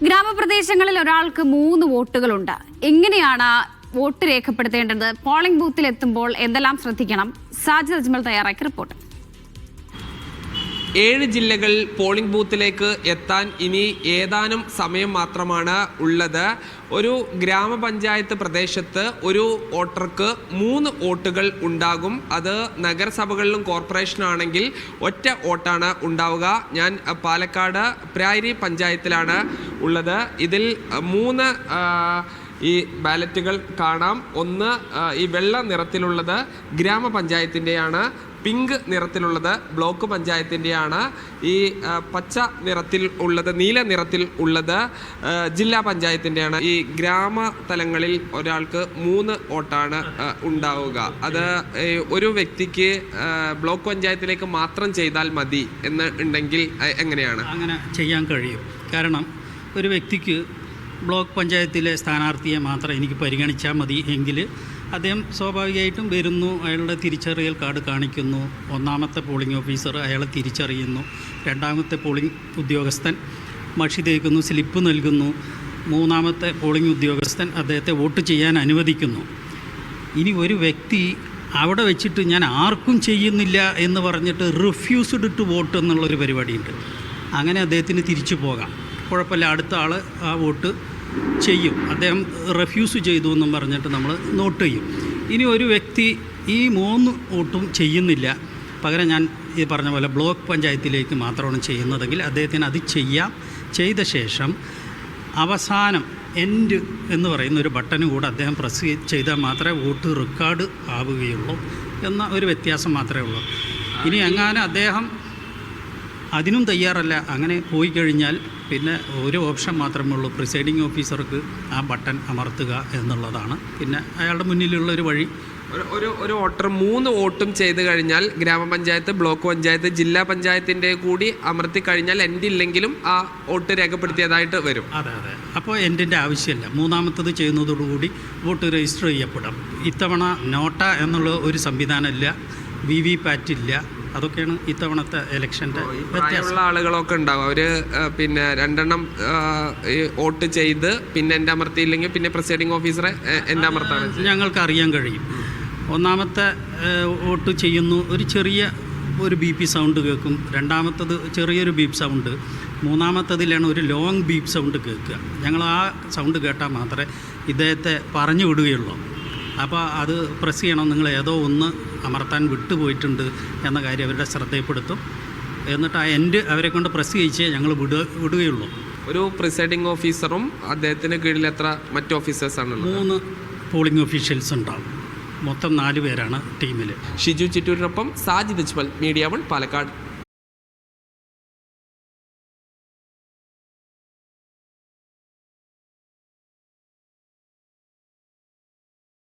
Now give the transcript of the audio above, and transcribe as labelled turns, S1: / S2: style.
S1: ഗ്രാമപ്രദേശങ്ങളിൽ ഒരാൾക്ക് 3 വോട്ടുകളുണ്ട്. എങ്ങനെയാണ് വോട്ട് രേഖപ്പെടുത്തേണ്ടത്? പോളിംഗ് ബൂത്തിൽ എത്തുമ്പോൾ എന്തെല്ലാം ശ്രദ്ധിക്കണം? സാജിദ് അജ്മൽ തയ്യാറാക്കിയ റിപ്പോർട്ട്.
S2: 7 ജില്ലകൾ പോളിംഗ് ബൂത്തിലേക്ക് എത്താൻ ഇനി ഏതാനും സമയം മാത്രമാണ് ഉള്ളത്. ഒരു ഗ്രാമപഞ്ചായത്ത് പ്രദേശത്ത് ഒരു വോട്ടർക്ക് 3 വോട്ടുകൾ ഉണ്ടാകും. അത് നഗരസഭകളിലും കോർപ്പറേഷനാണെങ്കിൽ ഒറ്റ വോട്ടാണ് ഉണ്ടാവുക. ഞാൻ പാലക്കാട് പ്രായരി പഞ്ചായത്തിലാണ് ഉള്ളത്. ഇതിൽ 3 ഈ ബാലറ്റുകൾ കാണാം. ഒന്ന് ഈ വെള്ള നിറത്തിലുള്ളത് ഗ്രാമപഞ്ചായത്തിൻ്റെയാണ്, പിങ്ക് നിറത്തിലുള്ളത് ബ്ലോക്ക് പഞ്ചായത്തിൻ്റെയാണ്, ഈ പച്ച നിറത്തിൽ ഉള്ളത്, നീല നിറത്തിൽ ഉള്ളത് ജില്ലാ പഞ്ചായത്തിൻ്റെയാണ്. ഈ ഗ്രാമ തലങ്ങളിൽ ഒരാൾക്ക് 3 വോട്ടാണ് ഉണ്ടാവുക. അത് ഒരു വ്യക്തിക്ക് ബ്ലോക്ക് പഞ്ചായത്തിലേക്ക് മാത്രം ചെയ്താൽ മതി എന്ന് ഉണ്ടെങ്കിൽ എങ്ങനെയാണ്?
S3: അങ്ങനെ ചെയ്യാൻ കഴിയും. കാരണം ഒരു വ്യക്തിക്ക് ബ്ലോക്ക് പഞ്ചായത്തിലെ സ്ഥാനാർത്ഥിയെ മാത്രം എനിക്ക് പരിഗണിച്ചാൽ മതി എങ്കിൽ അദ്ദേഹം സ്വാഭാവികമായിട്ടും വരുന്നു, അയാളുടെ തിരിച്ചറിയൽ കാർഡ് കാണിക്കുന്നു, 1ാമത്തെ പോളിംഗ് ഓഫീസർ അയാളെ തിരിച്ചറിയുന്നു, 2ാമത്തെ പോളിംഗ് ഉദ്യോഗസ്ഥൻ മഷി തേക്കുന്നു, സ്ലിപ്പ് നൽകുന്നു, 3ാമത്തെ പോളിംഗ് ഉദ്യോഗസ്ഥൻ അദ്ദേഹത്തെ വോട്ട് ചെയ്യാൻ അനുവദിക്കുന്നു. ഇനി ഒരു വ്യക്തി അവിടെ വെച്ചിട്ട് ഞാൻ ആർക്കും ചെയ്യുന്നില്ല എന്ന് പറഞ്ഞിട്ട് റിഫ്യൂസ്ഡ് ടു വോട്ട് എന്നുള്ളൊരു പരിപാടിയുണ്ട്. അങ്ങനെ അദ്ദേഹത്തിന് തിരിച്ചു പോകാം, കുഴപ്പമില്ല, അടുത്ത ആൾ ആ വോട്ട് ചെയ്യും. അദ്ദേഹം റെഫ്യൂസ് ചെയ്തു എന്നും പറഞ്ഞിട്ട് നമ്മൾ നോട്ട് ചെയ്യും. ഇനി ഒരു വ്യക്തി ഈ 3 വോട്ടും ചെയ്യുന്നില്ല, പകരം ഞാൻ ഈ പറഞ്ഞ പോലെ ബ്ലോക്ക് പഞ്ചായത്തിലേക്ക് മാത്രമാണ് ചെയ്യുന്നതെങ്കിൽ അദ്ദേഹത്തിന് അത് ചെയ്യാം. ചെയ്ത ശേഷം അവസാനം എൻഡ് എന്ന് പറയുന്ന ഒരു ബട്ടനും കൂടെ അദ്ദേഹം പ്രസ് ചെയ്താൽ മാത്രമേ വോട്ട് റെക്കോർഡ് ആവുകയുള്ളൂ എന്ന ഒരു വ്യത്യാസം മാത്രമേ ഉള്ളൂ. ഇനി എങ്ങനെ അദ്ദേഹം അതിനും തയ്യാറല്ല, അങ്ങനെ പോയി കഴിഞ്ഞാൽ പിന്നെ ഒരു ഓപ്ഷൻ മാത്രമേ ഉള്ളൂ, പ്രിസൈഡിങ് ഓഫീസർക്ക് ആ ബട്ടൺ അമർത്തുക എന്നുള്ളതാണ്. പിന്നെ അയാളുടെ മുന്നിലുള്ള ഒരു വഴി.
S2: ഒരു വോട്ടർ 3 വോട്ടും ചെയ്ത് കഴിഞ്ഞാൽ ഗ്രാമപഞ്ചായത്ത്, ബ്ലോക്ക് പഞ്ചായത്ത്, ജില്ലാ പഞ്ചായത്തിൻ്റെ കൂടി അമർത്തി കഴിഞ്ഞാൽ എൻ്റെ ഇല്ലെങ്കിലും ആ വോട്ട് രേഖപ്പെടുത്തിയതായിട്ട് വരും.
S3: അതെ. അപ്പോൾ എൻഡിൻ്റെ ആവശ്യമില്ല. 3ാമത്തത് ചെയ്യുന്നതോടുകൂടി വോട്ട് രജിസ്റ്റർ ചെയ്യപ്പെടും. ഇത്തവണ നോട്ട എന്നുള്ള ഒരു സംവിധാനമില്ല, VVPAT ഇല്ല. അതൊക്കെയാണ് ഇത്തവണത്തെ ഇലക്ഷൻ്റെ
S2: വ്യത്യാസമുള്ള ആളുകളൊക്കെ ഉണ്ടാവും. അവർ പിന്നെ 2 വോട്ട് ചെയ്ത് പിന്നെ എൻ്റെ അമർത്തിയില്ലെങ്കിൽ പിന്നെ പ്രിസൈഡിങ് ഓഫീസറെ എൻ്റെ അമർത്താണ്
S3: ഞങ്ങൾക്ക് അറിയാൻ കഴിയും. 1ാമത്തെ വോട്ട് ചെയ്യുന്നു, ഒരു ചെറിയ ഒരു ബീപ്പ് സൗണ്ട് കേൾക്കും. 2ാമത്തത് ചെറിയൊരു ബീപ്പ് സൗണ്ട്. 3ാമത്തതിലാണ് ഒരു ലോങ് ബീപ്പ് സൗണ്ട് കേൾക്കുക. ഞങ്ങൾ ആ സൗണ്ട് കേട്ടാൽ മാത്രമേ ഇദ്ദേഹത്തെ പറഞ്ഞു വിടുകയുള്ളൂ. അപ്പോൾ അത് പ്രസ് ചെയ്യണം, നിങ്ങൾ ഏതോ ഒന്ന് അമർത്താൻ വിട്ടുപോയിട്ടുണ്ട് എന്ന കാര്യം അവരുടെ ശ്രദ്ധയിൽപ്പെടുത്തും. എന്നിട്ട് ആ എൻഡ് അവരെ കൊണ്ട് പ്രസ് ചെയ്യിച്ചേ ഞങ്ങൾ വിടുകയുള്ളൂ.
S2: ഒരു പ്രിസൈഡിങ് ഓഫീസറും അദ്ദേഹത്തിന് കീഴിൽ എത്ര മറ്റ് ഓഫീസേഴ്സാണുള്ളത്?
S3: 3 പോളിംഗ് ഓഫീഷ്യൽസ് ഉണ്ടാവും. മൊത്തം 4 പേരാണ് ടീമിൽ.
S2: ഷിജു ചിറ്റൂരിനൊപ്പം സാജിദ് അജ്മൽ, മീഡിയ 1 പാലക്കാട്.